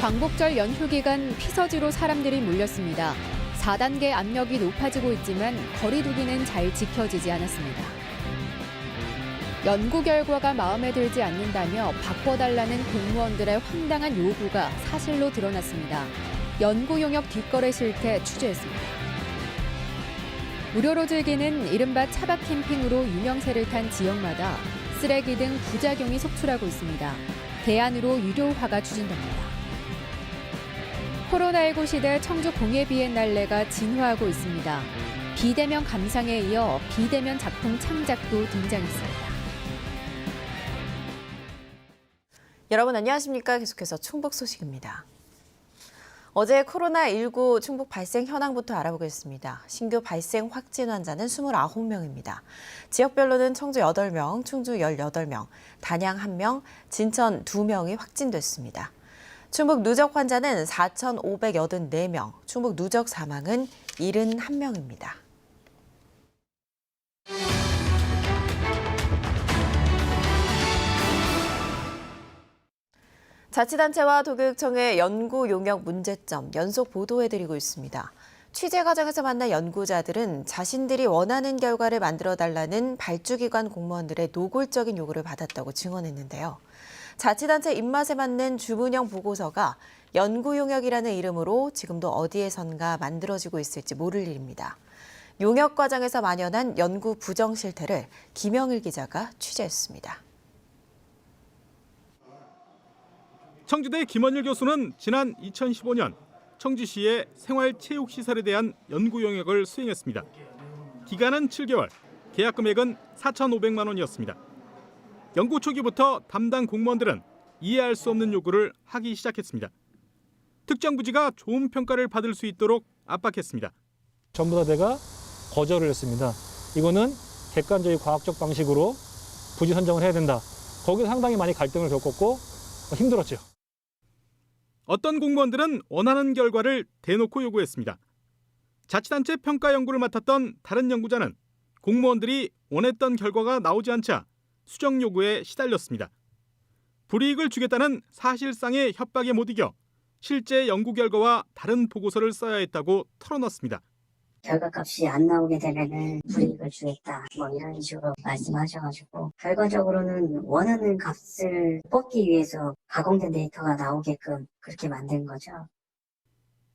광복절 연휴 기간 피서지로 사람들이 몰렸습니다. 4단계 압력이 높아지고 있지만 거리 두기는 잘 지켜지지 않았습니다. 연구 결과가 마음에 들지 않는다며 바꿔달라는 공무원들의 황당한 요구가 사실로 드러났습니다. 연구 용역 뒷거래 실태 취재했습니다. 무료로 즐기는 이른바 차박 캠핑으로 유명세를 탄 지역마다 쓰레기 등 부작용이 속출하고 있습니다. 대안으로 유료화가 추진됩니다. 코로나19 시대 청주 공예 비엔날레가 진화하고 있습니다. 비대면 감상에 이어 비대면 작품 창작도 등장했습니다. 여러분 안녕하십니까? 계속해서 충북 소식입니다. 어제 코로나19 충북 발생 현황부터 알아보겠습니다. 신규 발생 확진 환자는 29명입니다. 지역별로는 청주 8명, 충주 18명, 단양 1명, 진천 2명이 확진됐습니다. 충북 누적 환자는 4,584명, 충북 누적 사망은 71명입니다. 자치단체와 도교육청의 연구 용역 문제점 연속 보도해드리고 있습니다. 취재 과정에서 만난 연구자들은 자신들이 원하는 결과를 만들어달라는 발주기관 공무원들의 노골적인 요구를 받았다고 증언했는데요. 자치단체 입맛에 맞는 주문형 보고서가 연구 용역이라는 이름으로 지금도 어디에선가 만들어지고 있을지 모를 일입니다. 용역 과정에서 만연한 연구 부정 실태를 김영일 기자가 취재했습니다. 청주대 김원일 교수는 지난 2015년 청주시의 생활체육시설에 대한 연구 용역을 수행했습니다. 기간은 7개월, 계약 금액은 4,500만 원이었습니다. 연구 초기부터 담당 공무원들은 이해할 수 없는 요구를 하기 시작했습니다. 특정 부지가 좋은 평가를 받을 수 있도록 압박했습니다. 전부 다 내가 거절을 했습니다. 이거는 객관적인 과학적 방식으로 부지 선정을 해야 된다. 거기서 상당히 많이 갈등을 겪었고 힘들었죠. 어떤 공무원들은 원하는 결과를 대놓고 요구했습니다. 자치단체 평가 연구를 맡았던 다른 연구자는 공무원들이 원했던 결과가 나오지 않자 수정 요구에 시달렸습니다. 불이익을 주겠다는 사실상의 협박에 못 이겨 실제 연구 결과와 다른 보고서를 써야 했다고 털어놨습니다. 결과값이 안 나오게 되면은 불이익을 주겠다 이런 식으로 말씀하셔가지고 결과적으로는 원하는 값을 뽑기 위해서 가공된 데이터가 나오게끔 그렇게 만든 거죠.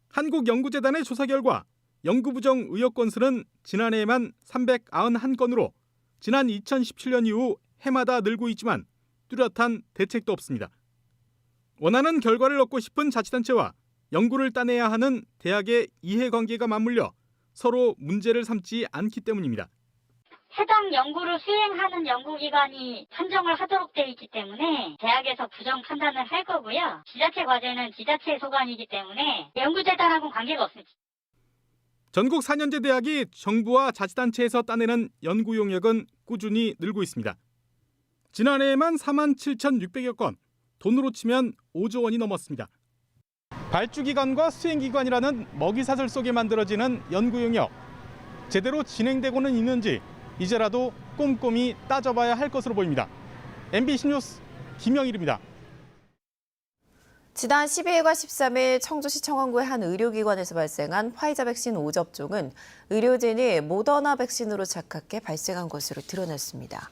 한국연구재단의 조사 결과 연구 부정 의혹 건수는 지난해에만 391건으로 지난 2017년 이후 해마다 늘고 있지만 뚜렷한 대책도 없습니다. 원하는 결과를 얻고 싶은 자치단체와 연구를 따내야 하는 대학의 이해관계가 맞물려 서로 문제를 삼지 않기 때문입니다. 해당 연구를 수행하는 연구기관이 선정을 하도록 되어 있기 때문에 대학에서 부정 판단을 할 거고요. 지자체 과제는 지자체의 소관이기 때문에 연구재단하고는 관계가 없습니다. 전국 4년제 대학이 정부와 자치단체에서 따내는 연구 용역은 꾸준히 늘고 있습니다. 지난해에만 47,600여 건, 돈으로 치면 5조 원이 넘었습니다. 발주기관과 수행기관이라는 먹이사슬 속에 만들어지는 연구 용역. 제대로 진행되고는 있는지 이제라도 꼼꼼히 따져봐야 할 것으로 보입니다. MBC 뉴스 김영일입니다. 지난 12일과 13일 청주시 청원구의 한 의료기관에서 발생한 화이자 백신 오접종은 의료진이 모더나 백신으로 착각해 발생한 것으로 드러났습니다.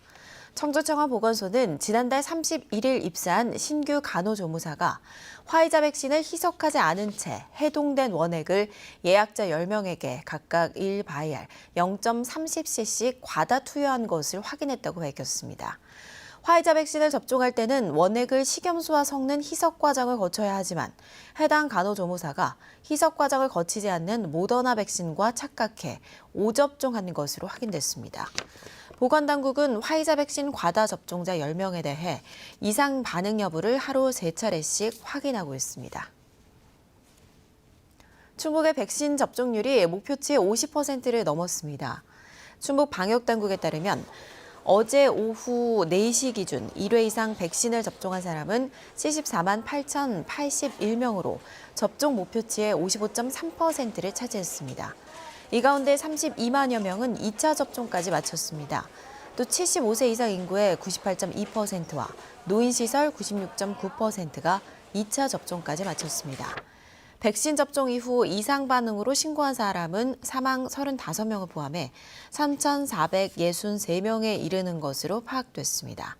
청주청원보건소는 지난달 31일 입사한 신규 간호조무사가 화이자 백신을 희석하지 않은 채 해동된 원액을 예약자 10명에게 각각 1바이알 0.30cc 과다 투여한 것을 확인했다고 밝혔습니다. 화이자 백신을 접종할 때는 원액을 식염수와 섞는 희석 과정을 거쳐야 하지만 해당 간호조무사가 희석 과정을 거치지 않는 모더나 백신과 착각해 오접종한 것으로 확인됐습니다. 보건당국은 화이자 백신 과다 접종자 10명에 대해 이상 반응 여부를 하루 3차례씩 확인하고 있습니다. 충북의 백신 접종률이 목표치의 50%를 넘었습니다. 충북 방역당국에 따르면 어제 오후 4시 기준 1회 이상 백신을 접종한 사람은 74만 8,081명으로 접종 목표치의 55.3%를 차지했습니다. 이 가운데 32만여 명은 2차 접종까지 마쳤습니다. 또 75세 이상 인구의 98.2%와 노인시설 96.9%가 2차 접종까지 마쳤습니다. 백신 접종 이후 이상 반응으로 신고한 사람은 사망 35명을 포함해 3,463명에 이르는 것으로 파악됐습니다.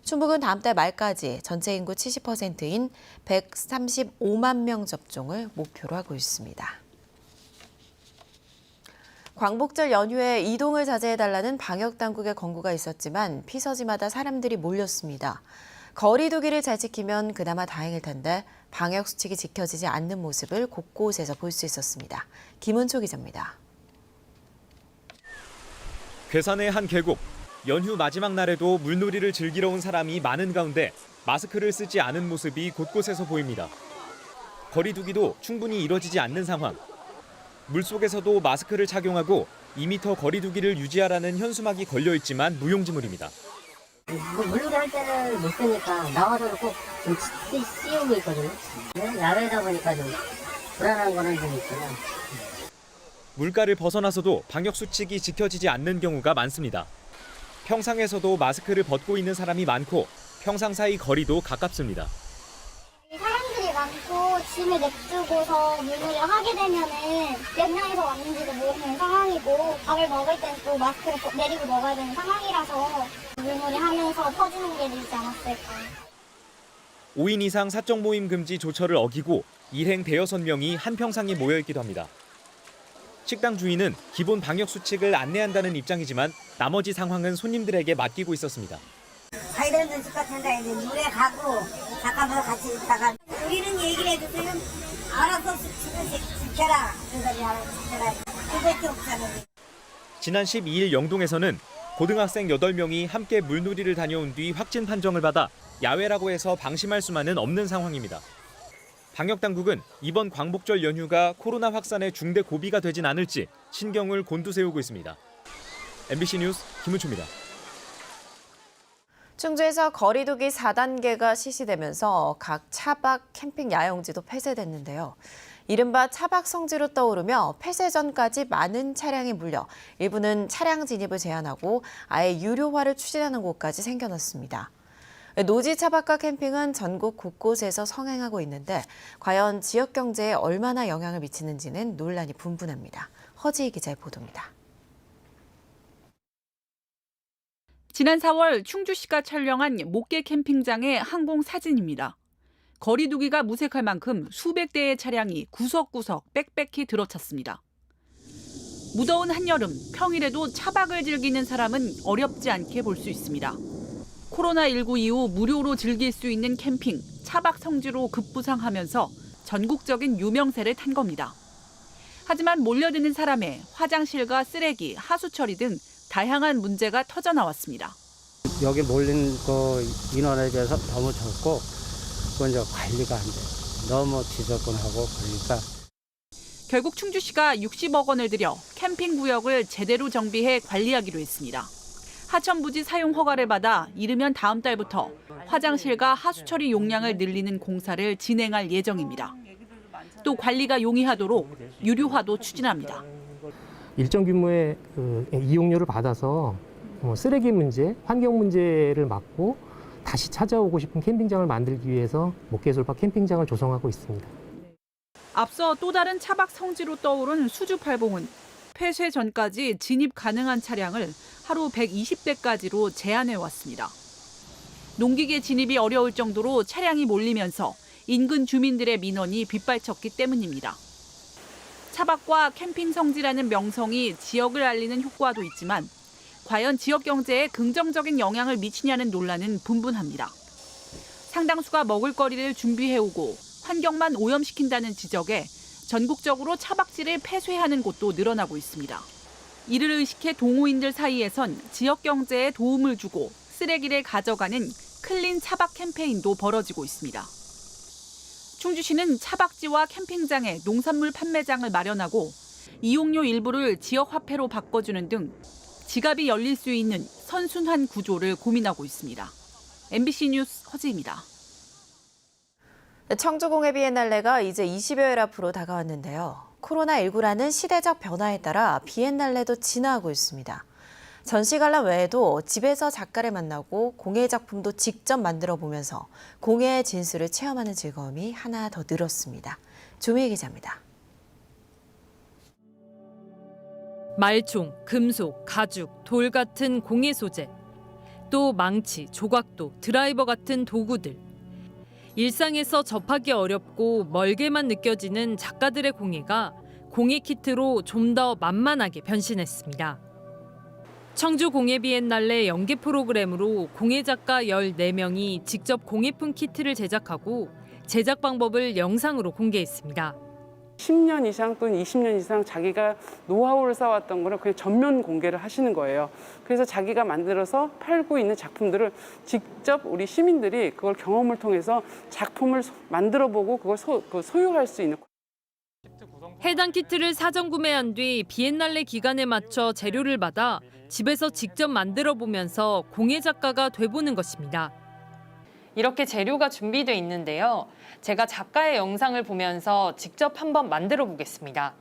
충북은 다음 달 말까지 전체 인구 70%인 135만 명 접종을 목표로 하고 있습니다. 광복절 연휴에 이동을 자제해달라는 방역당국의 권고가 있었지만 피서지마다 사람들이 몰렸습니다. 거리 두기를 잘 지키면 그나마 다행일 텐데 방역수칙이 지켜지지 않는 모습을 곳곳에서 볼 수 있었습니다. 김은초 기자입니다. 괴산의 한 계곡. 연휴 마지막 날에도 물놀이를 즐기러 온 사람이 많은 가운데 마스크를 쓰지 않은 모습이 곳곳에서 보입니다. 거리 두기도 충분히 이뤄지지 않는 상황. 물속에서도 마스크를 착용하고 2m 거리 두기를 유지하라는 현수막이 걸려 있지만 무용지물입니다. 물놀이 할 때는 못 쓰니까 나와서는 꼭 좀 씌우고 있거든요. 야외다 보니까 좀 불안한 거는 좀 있어요. 물가를 벗어나서도 방역 수칙이 지켜지지 않는 경우가 많습니다. 평상에서도 마스크를 벗고 있는 사람이 많고 평상 사이 거리도 가깝습니다. 사람들이 많고 짐을 냅두고서 물놀이를 하게 되면은 몇 명이서 왔는지도 모르는 상황이고 밥을 먹을 때는 또 마스크를 내리고 먹어야 되는 상황이라서 물놀이 하면서 퍼지는 게 되지 않았을까. 5인 이상 사적 모임 금지 조처를 어기고 일행 대여섯 명이 한 평상에 모여 있기도 합니다. 식당 주인은 기본 방역 수칙을 안내한다는 입장이지만 나머지 상황은 손님들에게 맡기고 있었습니다. 자기들 눈치 같은데 이제 물에 가고 잠깐만 같이 있다가 우리는 얘기를 해주세요. 알아서 수칙을 지켜라. 그 소리 알아서 지켜라. 그것도 없잖아요. 지난 12일 영동에서는 고등학생 8명이 함께 물놀이를 다녀온 뒤 확진 판정을 받아 야외라고 해서 방심할 수만은 없는 상황입니다. 방역당국은 이번 광복절 연휴가 코로나 확산의 중대 고비가 되진 않을지 신경을 곤두세우고 있습니다. MBC 뉴스 김은초입니다. 충주에서 거리두기 4단계가 실시되면서 각 차박 캠핑 야영지도 폐쇄됐는데요. 이른바 차박 성지로 떠오르며 폐쇄 전까지 많은 차량이 몰려 일부는 차량 진입을 제한하고 아예 유료화를 추진하는 곳까지 생겨났습니다. 노지 차박과 캠핑은 전국 곳곳에서 성행하고 있는데 과연 지역 경제에 얼마나 영향을 미치는지는 논란이 분분합니다. 허지희 기자의 보도입니다. 지난 4월 충주시가 촬영한 목계 캠핑장의 항공 사진입니다. 거리 두기가 무색할 만큼 수백 대의 차량이 구석구석 빽빽히 들어찼습니다. 무더운 한여름, 평일에도 차박을 즐기는 사람은 어렵지 않게 볼 수 있습니다. 코로나19 이후 무료로 즐길 수 있는 캠핑, 차박 성지로 급부상하면서 전국적인 유명세를 탄 겁니다. 하지만 몰려드는 사람의 화장실과 쓰레기, 하수 처리 등 다양한 문제가 터져 나왔습니다. 여기 몰린 그 인원에 대해서 너무 적고 그건 이제 관리가 안 돼. 너무 지저분하고 그러니까. 결국 충주시가 60억 원을 들여 캠핑 구역을 제대로 정비해 관리하기로 했습니다. 하천 부지 사용 허가를 받아 이르면 다음 달부터 화장실과 하수 처리 용량을 늘리는 공사를 진행할 예정입니다. 또 관리가 용이하도록 유료화도 추진합니다. 일정 규모의 이용료를 받아서 쓰레기 문제, 환경 문제를 막고 다시 찾아오고 싶은 캠핑장을 만들기 위해서 목계솔파 캠핑장을 조성하고 있습니다. 앞서 또 다른 차박 성지로 떠오른 수주팔봉은 폐쇄 전까지 진입 가능한 차량을 하루 120대까지로 제한해 왔습니다. 농기계 진입이 어려울 정도로 차량이 몰리면서 인근 주민들의 민원이 빗발쳤기 때문입니다. 차박과 캠핑 성지라는 명성이 지역을 알리는 효과도 있지만 과연 지역 경제에 긍정적인 영향을 미치냐는 논란은 분분합니다. 상당수가 먹을거리를 준비해오고 환경만 오염시킨다는 지적에 전국적으로 차박지를 폐쇄하는 곳도 늘어나고 있습니다. 이를 의식해 동호인들 사이에선 지역 경제에 도움을 주고 쓰레기를 가져가는 클린 차박 캠페인도 벌어지고 있습니다. 충주시는 차박지와 캠핑장에 농산물 판매장을 마련하고 이용료 일부를 지역 화폐로 바꿔주는 등 지갑이 열릴 수 있는 선순환 구조를 고민하고 있습니다. MBC 뉴스 허지입니다. 청주공예 비엔날레가 이제 20여일 앞으로 다가왔는데요. 코로나19라는 시대적 변화에 따라 비엔날레도 진화하고 있습니다. 전시 관람 외에도 집에서 작가를 만나고 공예 작품도 직접 만들어 보면서 공예의 진수를 체험하는 즐거움이 하나 더 늘었습니다. 조미애 기자입니다. 말총, 금속, 가죽, 돌 같은 공예 소재, 또 망치, 조각도, 드라이버 같은 도구들. 일상에서 접하기 어렵고 멀게만 느껴지는 작가들의 공예가 공예 키트로 좀 더 만만하게 변신했습니다. 청주 공예 비엔날레 연계 프로그램으로 공예 작가 14명이 직접 공예품 키트를 제작하고 제작 방법을 영상으로 공개했습니다. 10년 이상 또는 20년 이상 자기가 노하우를 쌓아왔던 거를 그냥 전면 공개를 하시는 거예요. 그래서 자기가 만들어서 팔고 있는 작품들을 직접 우리 시민들이 그걸 경험을 통해서 작품을 만들어보고 그걸 소유할 수 있는. 해당 키트를 사전 구매한 뒤 비엔날레 기간에 맞춰 재료를 받아 집에서 직접 만들어 보면서 공예 작가가 돼보는 것입니다. 이렇게 재료가 준비돼 있는데요. 제가 작가의 영상을 보면서 직접 한번 만들어 보겠습니다.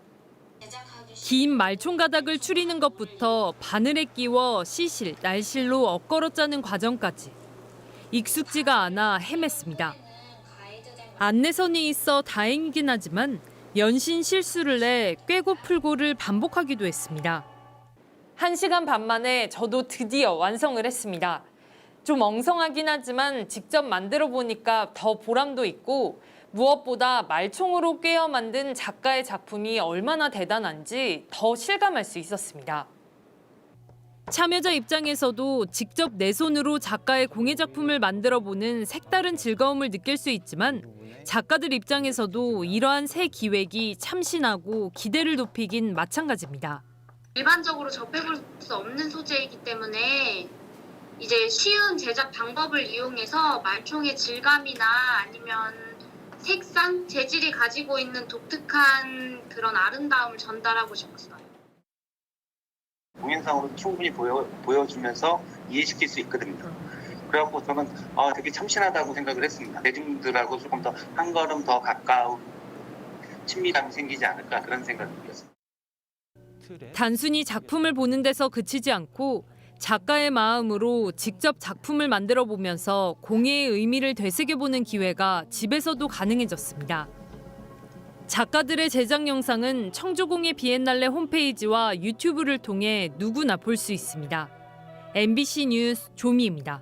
긴 말총 가닥을 추리는 것부터 바늘에 끼워 시실, 날실로 엇걸어 짜는 과정까지 익숙지가 않아 헤맸습니다. 안내선이 있어 다행이긴 하지만 연신 실수를 내 꿰고 풀고를 반복하기도 했습니다. 1시간 반 만에 저도 드디어 완성을 했습니다. 좀 엉성하긴 하지만 직접 만들어 보니까 더 보람도 있고 무엇보다 말총으로 꿰어 만든 작가의 작품이 얼마나 대단한지 더 실감할 수 있었습니다. 참여자 입장에서도 직접 내 손으로 작가의 공예 작품을 만들어 보는 색다른 즐거움을 느낄 수 있지만 작가들 입장에서도 이러한 새 기획이 참신하고 기대를 높이긴 마찬가지입니다. 일반적으로 접해볼 수 없는 소재이기 때문에 이제 쉬운 제작 방법을 이용해서 말총의 질감이나 아니면 색상, 재질이 가지고 있는 독특한 그런 아름다움을 전달하고 싶었어요. 동영상으로 충분히 보여주면서 이해시킬 수 있거든요. 그래갖고 저는 되게 참신하다고 생각을 했습니다. 대중들하고 조금 더 한 걸음 더 가까운 친밀감이 생기지 않을까 그런 생각을 들었습니다. 단순히 작품을 보는 데서 그치지 않고 작가의 마음으로 직접 작품을 만들어 보면서 공예의 의미를 되새겨보는 기회가 집에서도 가능해졌습니다. 작가들의 제작 영상은 청주공예 비엔날레 홈페이지와 유튜브를 통해 누구나 볼 수 있습니다. MBC 뉴스 조미입니다.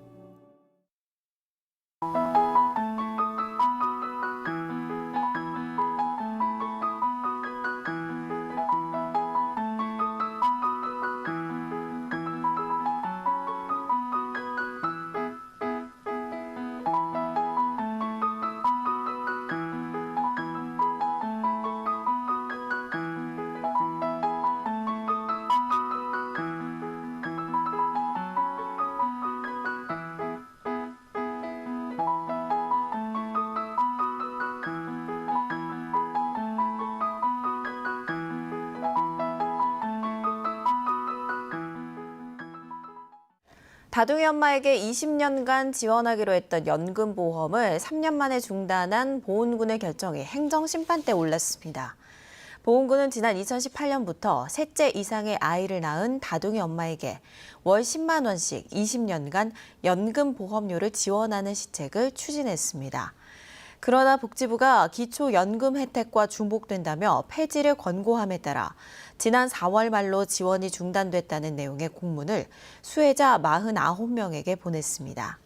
다둥이 엄마에게 20년간 지원하기로 했던 연금보험을 3년 만에 중단한 보훈군의 결정이 행정심판대에 올랐습니다. 보훈군은 지난 2018년부터 셋째 이상의 아이를 낳은 다둥이 엄마에게 월 10만 원씩 20년간 연금보험료를 지원하는 시책을 추진했습니다. 그러나 복지부가 기초연금 혜택과 중복된다며 폐지를 권고함에 따라 지난 4월 말로 지원이 중단됐다는 내용의 공문을 수혜자 49명에게 보냈습니다.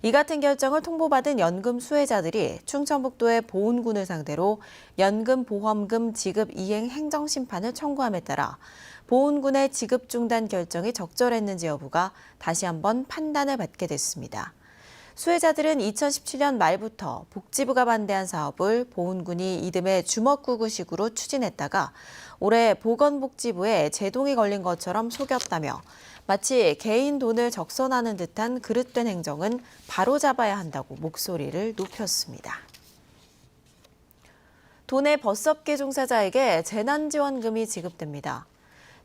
이 같은 결정을 통보받은 연금 수혜자들이 충청북도의 보훈군을 상대로 연금보험금 지급 이행 행정심판을 청구함에 따라 보훈군의 지급 중단 결정이 적절했는지 여부가 다시 한번 판단을 받게 됐습니다. 수혜자들은 2017년 말부터 복지부가 반대한 사업을 보훈군이 이듬해 주먹구구식으로 추진했다가 올해 보건복지부에 제동이 걸린 것처럼 속였다며 마치 개인 돈을 적선하는 듯한 그릇된 행정은 바로잡아야 한다고 목소리를 높였습니다. 도내 버스업계 종사자에게 재난지원금이 지급됩니다.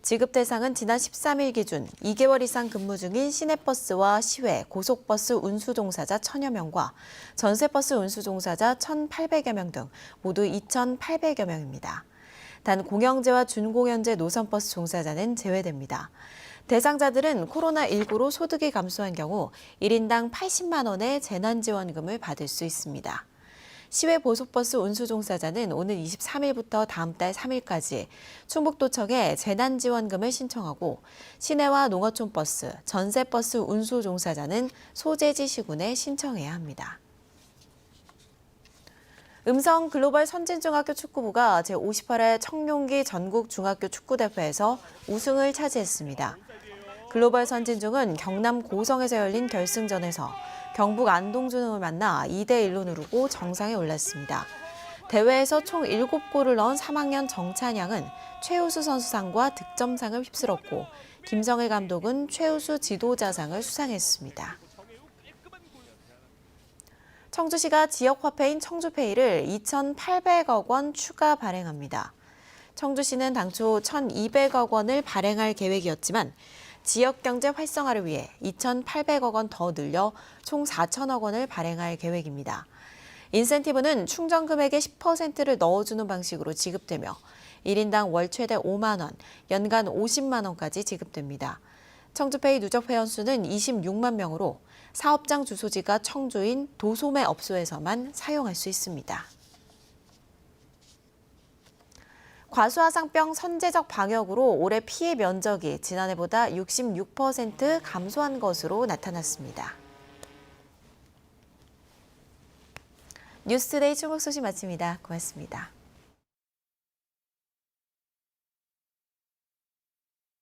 지급 대상은 지난 13일 기준 2개월 이상 근무 중인 시내버스와 시외, 고속버스 운수 종사자 1000여 명과 전세버스 운수 종사자 1,800여 명 등 모두 2,800여 명입니다. 단 공영제와 준공영제 노선버스 종사자는 제외됩니다. 대상자들은 코로나19로 소득이 감소한 경우 1인당 80만 원의 재난지원금을 받을 수 있습니다. 시외 보속버스 운수 종사자는 오는 23일부터 다음 달 3일까지 충북도청에 재난지원금을 신청하고 시내와 농어촌 버스, 전세버스 운수 종사자는 소재지 시군에 신청해야 합니다. 음성 글로벌 선진중학교 축구부가 제58회 청룡기 전국 중학교 축구대회에서 우승을 차지했습니다. 글로벌 선진중은 경남 고성에서 열린 결승전에서 경북 안동중을 만나 2대1로 누르고 정상에 올랐습니다. 대회에서 총 7골을 넣은 3학년 정찬양은 최우수 선수상과 득점상을 휩쓸었고 김성일 감독은 최우수 지도자상을 수상했습니다. 청주시가 지역화폐인 청주페이를 2,800억 원 추가 발행합니다. 청주시는 당초 1,200억 원을 발행할 계획이었지만 지역경제 활성화를 위해 2,800억 원 더 늘려 총 4천억 원을 발행할 계획입니다. 인센티브는 충전 금액의 10%를 넣어주는 방식으로 지급되며 1인당 월 최대 5만 원, 연간 50만 원까지 지급됩니다. 청주페이 누적 회원수는 26만 명으로 사업장 주소지가 청주인 도소매 업소에서만 사용할 수 있습니다. 과수화상병 선제적 방역으로 올해 피해 면적이 지난해보다 66% 감소한 것으로 나타났습니다. 뉴스투데이 충북 소식 마칩니다. 고맙습니다.